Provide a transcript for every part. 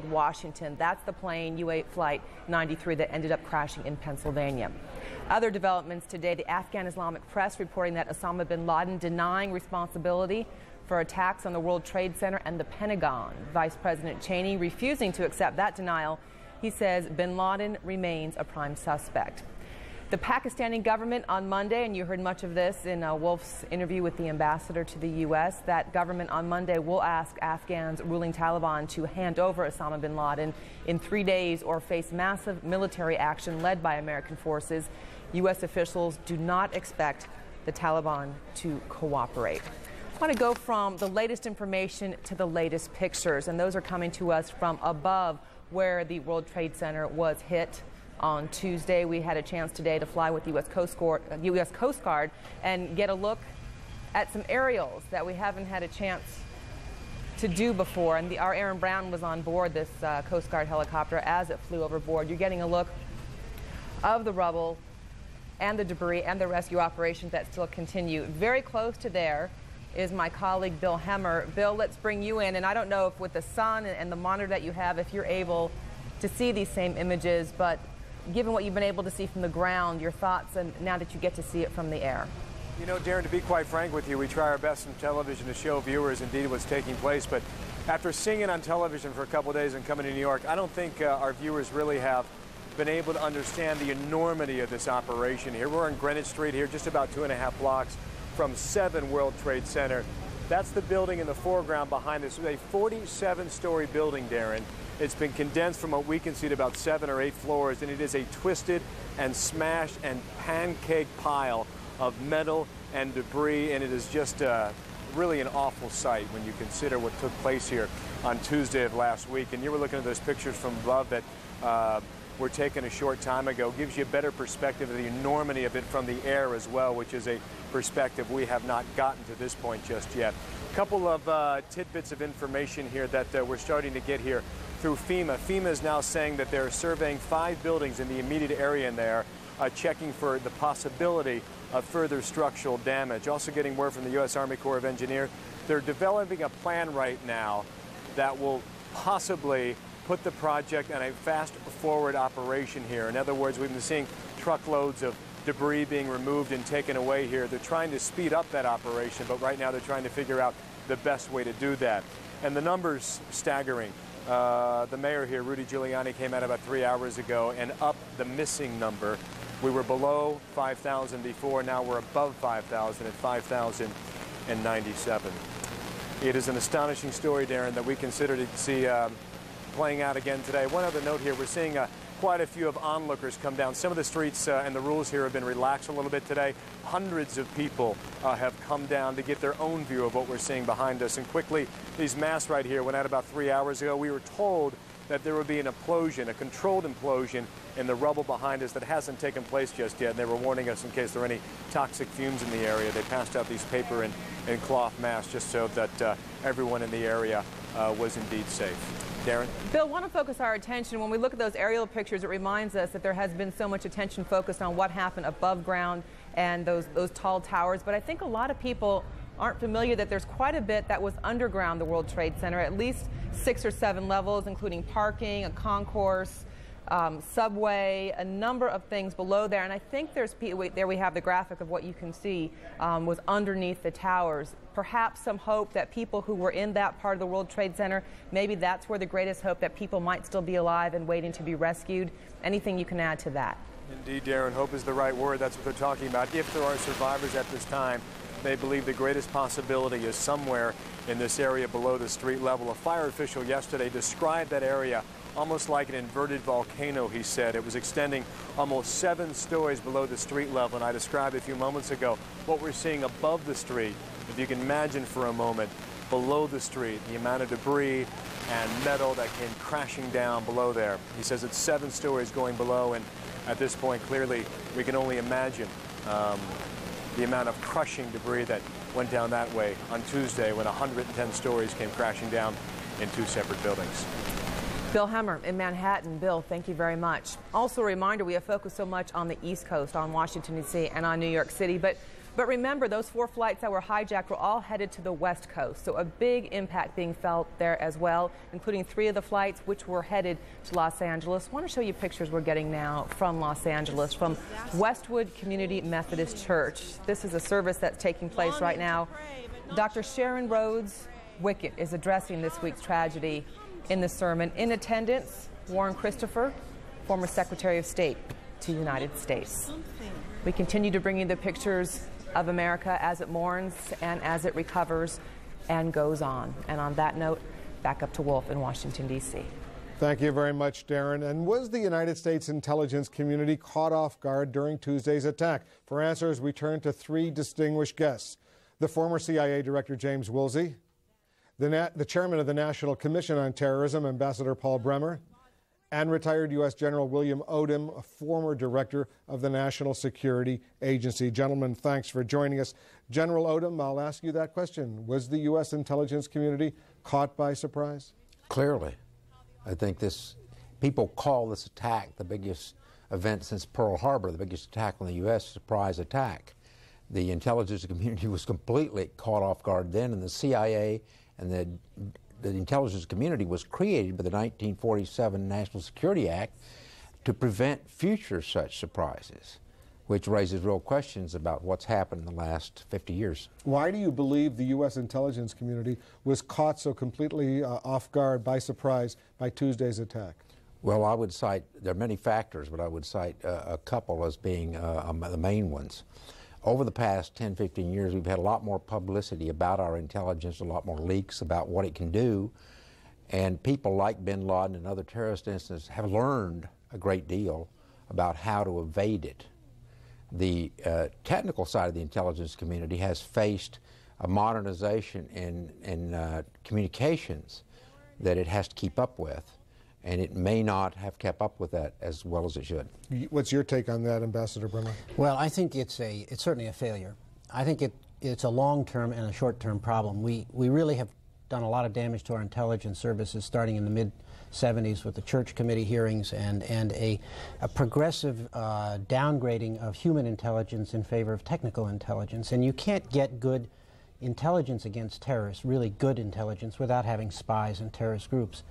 Washington. That's the plane U-8 Flight 93 that ended up crashing in Pennsylvania. Other developments today, the Afghan Islamic press reporting that Osama bin Laden denying responsibility for attacks on the World Trade Center and the Pentagon. Vice President Cheney refusing to accept that denial. He says bin Laden remains a prime suspect. The Pakistani government on Monday, and you heard much of this in Wolf's interview with the ambassador to the U.S., that government on Monday will ask Afghans ruling Taliban to hand over Osama bin Laden in 3 days or face massive military action led by American forces. U.S. officials do not expect the Taliban to cooperate. I want to go from the latest information to the latest pictures, and those are coming to us from above where the World Trade Center was hit on Tuesday. We had a chance today to fly with the U.S. Coast Guard and get a look at some aerials that we haven't had a chance to do before. And our Aaron Brown was on board this Coast Guard helicopter as it flew overboard. You're getting a look of the rubble and the debris and the rescue operations that still continue. Very close to there is my colleague Bill Hemmer. Bill, let's bring you in. And I don't know if with the sun and the monitor that you have, if you're able to see these same images, but given what you've been able to see from the ground, your thoughts and now that you get to see it from the air. You know, Darren, to be quite frank with you, we try our best on television to show viewers indeed what's taking place, but after seeing it on television for a couple of days and coming to New York, I don't think our viewers really have been able to understand the enormity of this operation here. We're on Greenwich Street here, just about 2.5 blocks from 7 World Trade Center. That's the building in the foreground behind us. It's a 47-story building, Darren. It's been condensed from what we can see to about 7 or 8 floors, and it is a twisted and smashed and pancake pile of metal and debris, and it is just really an awful sight when you consider what took place here on Tuesday of last week. And you were looking at those pictures from above that were taken a short time ago. Gives you a better perspective of the enormity of it from the air as well, which is a perspective we have not gotten to this point just yet. A couple of tidbits of information here that we're starting to get here through FEMA. FEMA is now saying that they're surveying 5 buildings in the immediate area in there, checking for the possibility of further structural damage. Also getting word from the U.S. Army Corps of Engineers, they're developing a plan right now that will possibly put the project on a fast-forward operation here. In other words, we've been seeing truckloads of debris being removed and taken away here. They're trying to speed up that operation, but right now they're trying to figure out the best way to do that. And the numbers staggering. The mayor here, Rudy Giuliani, came out about 3 hours ago and upped the missing number. We were below 5,000 before, now we're above 5,000 at 5,097. It is an astonishing story, Darren, that we consider to see playing out again today. One other note here, we're seeing quite a few of onlookers come down. Some of the streets and the rules here have been relaxed a little bit today. Hundreds of people have come down to get their own view of what we're seeing behind us. And quickly, these masts right here went out about 3 hours ago. We were told that there would be an implosion, a controlled implosion in the rubble behind us that hasn't taken place just yet. And they were warning us in case there were any toxic fumes in the area. They passed out these paper and cloth masks just so that everyone in the area was indeed safe. Darren? Bill, I want to focus our attention. When we look at those aerial pictures, it reminds us that there has been so much attention focused on what happened above ground and those tall towers. But I think a lot of people aren't familiar that there's quite a bit that was underground the World Trade Center, at least 6 or 7 levels, including parking, a concourse, subway, a number of things below there. And I think there we have the graphic of what you can see was underneath the towers. Perhaps some hope that people who were in that part of the World Trade Center, maybe that's where the greatest hope that people might still be alive and waiting to be rescued. Anything you can add to that? Indeed, Darren, hope is the right word. That's what they're talking about. If there are survivors at this time, they believe the greatest possibility is somewhere in this area below the street level. A fire official yesterday described that area almost like an inverted volcano, he said. It was extending almost 7 stories below the street level, and I described a few moments ago what we're seeing above the street. If you can imagine for a moment, below the street, the amount of debris and metal that came crashing down below there. He says it's 7 stories going below, and at this point, clearly, we can only imagine the amount of crushing debris that went down that way on Tuesday when 110 stories came crashing down in 2 separate buildings. Bill Hemmer in Manhattan. Bill, thank you very much. Also a reminder, we have focused so much on the East Coast, on Washington, D.C., and on New York City, but But remember, those 4 flights that were hijacked were all headed to the West Coast, so a big impact being felt there as well, including 3 of the flights which were headed to Los Angeles. I want to show you pictures we're getting now from Los Angeles, from Westwood Community Methodist Church. This is a service that's taking place right now. Dr. Sharon Rhodes Wickett is addressing this week's tragedy in the sermon. In attendance, Warren Christopher, former Secretary of State to the United States. We continue to bring you the pictures of America as it mourns and as it recovers and goes on. And on that note, back up to Wolf in Washington, D.C. Thank you very much, Darren. And was the United States intelligence community caught off guard during Tuesday's attack? For answers, we turn to 3 distinguished guests. The former CIA Director James Woolsey, the chairman of the National Commission on Terrorism, Ambassador Paul Bremer, and retired U.S. General William Odom, a former director of the National Security Agency. Gentlemen, thanks for joining us. General Odom, I'll ask you that question. Was the U.S. intelligence community caught by surprise? Clearly. I think people call this attack the biggest event since Pearl Harbor, the biggest attack on the U.S., surprise attack. The intelligence community was completely caught off guard then, and the CIA and the intelligence community was created by the 1947 National Security Act to prevent future such surprises, which raises real questions about what's happened in the last 50 years. Why do you believe the U.S. intelligence community was caught so completely off guard, by surprise, by Tuesday's attack? Well, I would cite, there are many factors, but I would cite a couple as being the main ones. Over the past 10, 15 years, we've had a lot more publicity about our intelligence, a lot more leaks about what it can do, and people like bin Laden and other terrorist incidents have learned a great deal about how to evade it. The technical side of the intelligence community has faced a modernization in communications that it has to keep up with, and it may not have kept up with that as well as it should. What's your take on that, Ambassador Bremer? Well, I think it's certainly a failure. I think it's a long-term and a short-term problem. We really have done a lot of damage to our intelligence services starting in the mid-'70s with the Church Committee hearings and a progressive downgrading of human intelligence in favor of technical intelligence. And you can't get good intelligence against terrorists, really good intelligence, without having spies and terrorist groups.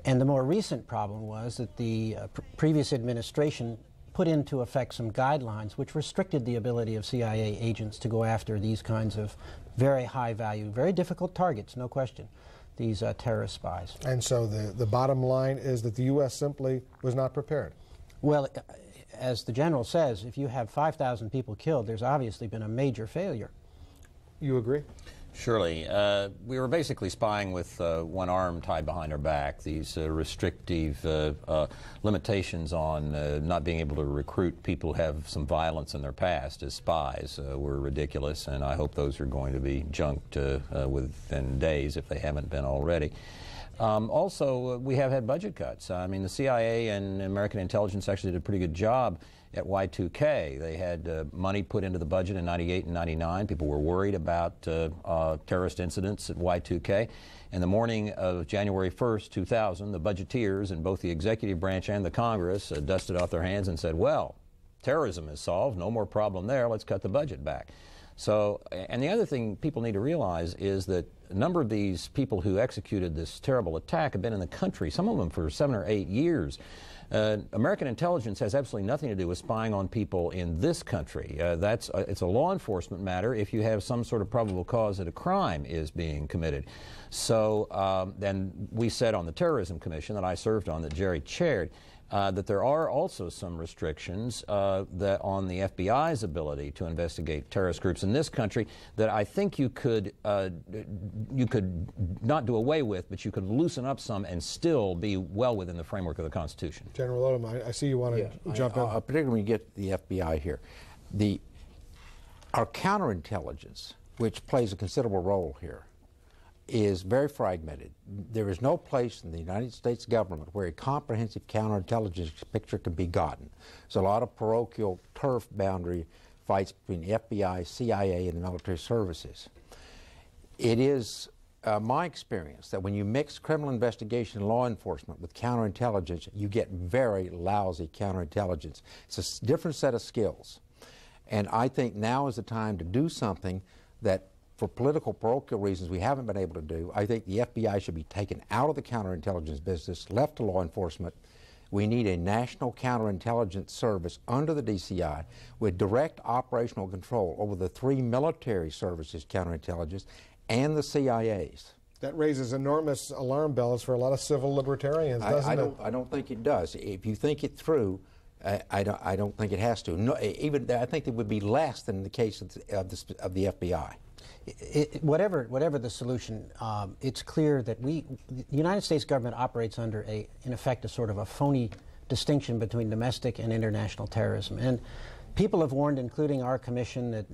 And the more recent problem was that the previous administration put into effect some guidelines which restricted the ability of CIA agents to go after these kinds of very high-value, very difficult targets, no question, these terrorist spies. And so the bottom line is that the U.S. simply was not prepared. Well, as the General says, if you have 5,000 people killed, there's obviously been a major failure. You agree? Surely. We were basically spying with one arm tied behind our back. These restrictive limitations on not being able to recruit people who have some violence in their past as spies were ridiculous, and I hope those are going to be junked within days if they haven't been already. Also, we have had budget cuts. I mean, the CIA and American intelligence actually did a pretty good job at Y2K. They had money put into the budget in '98 and '99. People were worried about terrorist incidents at Y2K. In the morning of January 1st, 2000, the budgeteers in both the executive branch and the Congress dusted off their hands and said, well, terrorism is solved, no more problem there, let's cut the budget back. So, and the other thing people need to realize is that a number of these people who executed this terrible attack have been in the country, some of them for 7 or 8 years. American intelligence has absolutely nothing to do with spying on people in this country. It's a law enforcement matter if you have some sort of probable cause that a crime is being committed. So then we said on the Terrorism Commission that I served on, that Jerry chaired, that there are also some restrictions that on the FBI's ability to investigate terrorist groups in this country that I think you could not do away with, but you could loosen up some and still be well within the framework of the Constitution. General Odom, I see you want to jump in. Particularly when you get the FBI here. Our counterintelligence, which plays a considerable role here, is very fragmented. There is no place in the United States government where a comprehensive counterintelligence picture can be gotten. There's a lot of parochial turf boundary fights between the FBI, CIA, and the military services. It is my experience that when you mix criminal investigation and law enforcement with counterintelligence, you get very lousy counterintelligence. It's a different set of skills. And I think now is the time to do something that, for political parochial reasons, we haven't been able to do. I think the FBI should be taken out of the counterintelligence business, left to law enforcement. We need a national counterintelligence service under the DCI with direct operational control over the 3 military services counterintelligence and the CIA's. That raises enormous alarm bells for a lot of civil libertarians, doesn't it? I don't think it does. If you think it through, I don't think it has to. No, even I think it would be less than the case of the FBI. Whatever the solution, it's clear that the United States government operates under in effect, a sort of a phony distinction between domestic and international terrorism. And people have warned, including our commission that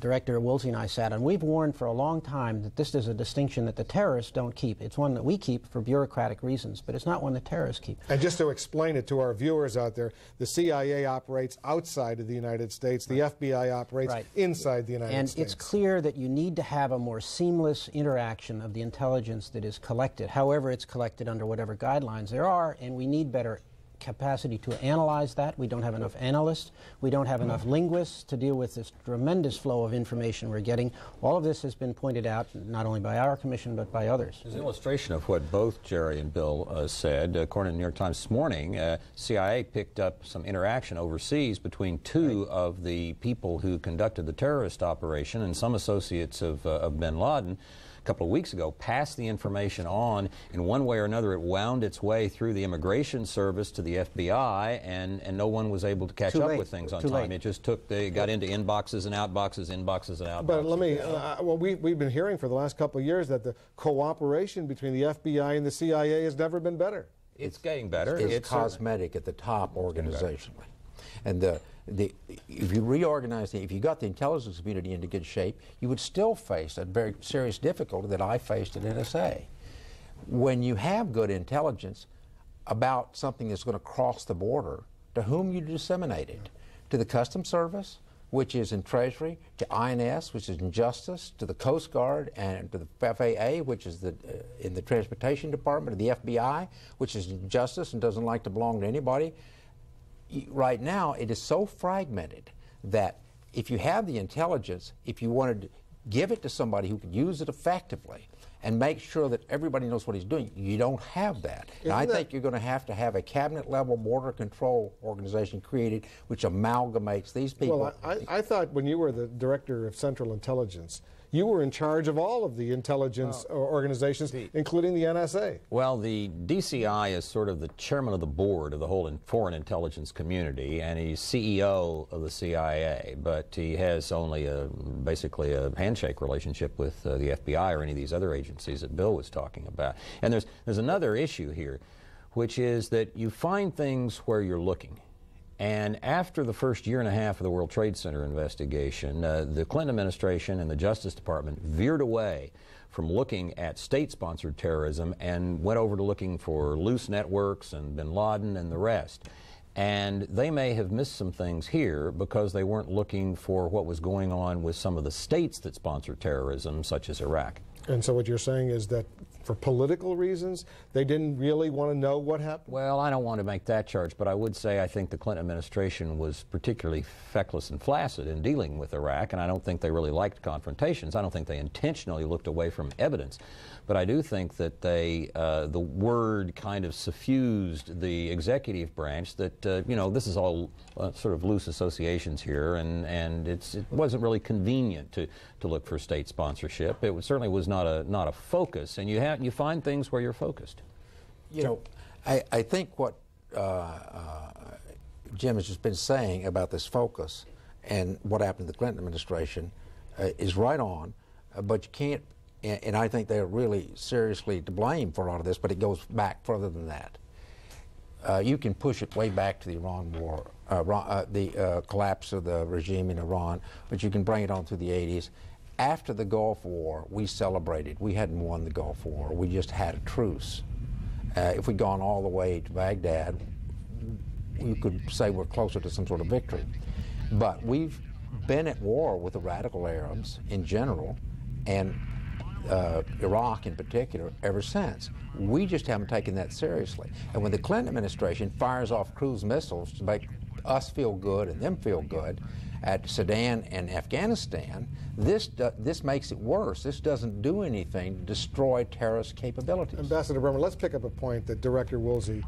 Director Woolsey and I sat on, we've warned for a long time that this is a distinction that the terrorists don't keep. It's one that we keep for bureaucratic reasons, but it's not one that terrorists keep. And just to explain it to our viewers out there, the CIA operates outside of the United States. The FBI operates inside the United States. And it's clear that you need to have a more seamless interaction of the intelligence that is collected, however it's collected under whatever guidelines there are, and we need better capacity to analyze that. We don't have enough analysts. We don't have enough linguists to deal with this tremendous flow of information we're getting. All of this has been pointed out not only by our commission but by others. As an illustration of what both Jerry and Bill said, according to the New York Times this morning, CIA picked up some interaction overseas between 2 of the people who conducted the terrorist operation and some associates of bin Laden. A couple of weeks ago, passed the information on. In one way or another, it wound its way through the Immigration Service to the FBI, and no one was able to catch up with things on time. It just took, they got into inboxes and outboxes, inboxes and outboxes. But let me, well, we've been hearing for the last couple of years that the cooperation between the FBI and the CIA has never been better. It's getting better. It's cosmetic at the top organizationally. And if you reorganize, if you got the intelligence community into good shape, you would still face a very serious difficulty that I faced at NSA. When you have good intelligence about something that's going to cross the border, to whom you disseminate it? To the Customs Service, which is in Treasury, to INS, which is in Justice, to the Coast Guard, and to the FAA, which is in the Transportation Department, to the FBI, which is in Justice and doesn't like to belong to anybody. Right now, it is so fragmented that if you have the intelligence, if you wanted to give it to somebody who could use it effectively and make sure that everybody knows what he's doing, you don't have that. And I think you're going to have a cabinet-level border control organization created which amalgamates these people. Well, I thought when you were the Director of Central Intelligence, you were in charge of all of the intelligence organizations, including the NSA. Well, the DCI is sort of the chairman of the board of the whole foreign intelligence community, and he's CEO of the CIA, but he has only basically a handshake relationship with the FBI or any of these other agencies that Bill was talking about. And there's another issue here, which is that you find things where you're looking. And after the first year and a half of the World Trade Center investigation, the Clinton administration and the Justice Department veered away from looking at state-sponsored terrorism and went over to looking for loose networks and bin Laden and the rest. And they may have missed some things here because they weren't looking for what was going on with some of the states that sponsor terrorism, such as Iraq. And so what you're saying is that for political reasons, they didn't really want to know what happened? Well, I don't want to make that charge, but I would say I think the Clinton administration was particularly feckless and flaccid in dealing with Iraq, and I don't think they really liked confrontations. I don't think they intentionally looked away from evidence. But I do think that they, the word kind of suffused the executive branch that, you know, this is all sort of loose associations here, and it wasn't really convenient to look for state sponsorship. It certainly was not a focus, and you find things where you're focused. You know, I think what Jim has just been saying about this focus and what happened to the Clinton administration is right on, but you can't. And I think they're really seriously to blame for a lot of this, but it goes back further than that. You can push it way back to the Iran war, the collapse of the regime in Iran, but you can bring it on through the 80s. After the Gulf War, we celebrated. We hadn't won the Gulf War. We just had a truce. If we'd gone all the way to Baghdad, you could say we're closer to some sort of victory. But we've been at war with the radical Arabs in general, and Iraq in particular, ever since. We just haven't taken that seriously. And when the Clinton administration fires off cruise missiles to make us feel good and them feel good at Sudan and Afghanistan, this makes it worse. This doesn't do anything to destroy terrorist capabilities. Ambassador Bremer, let's pick up a point that Director Woolsey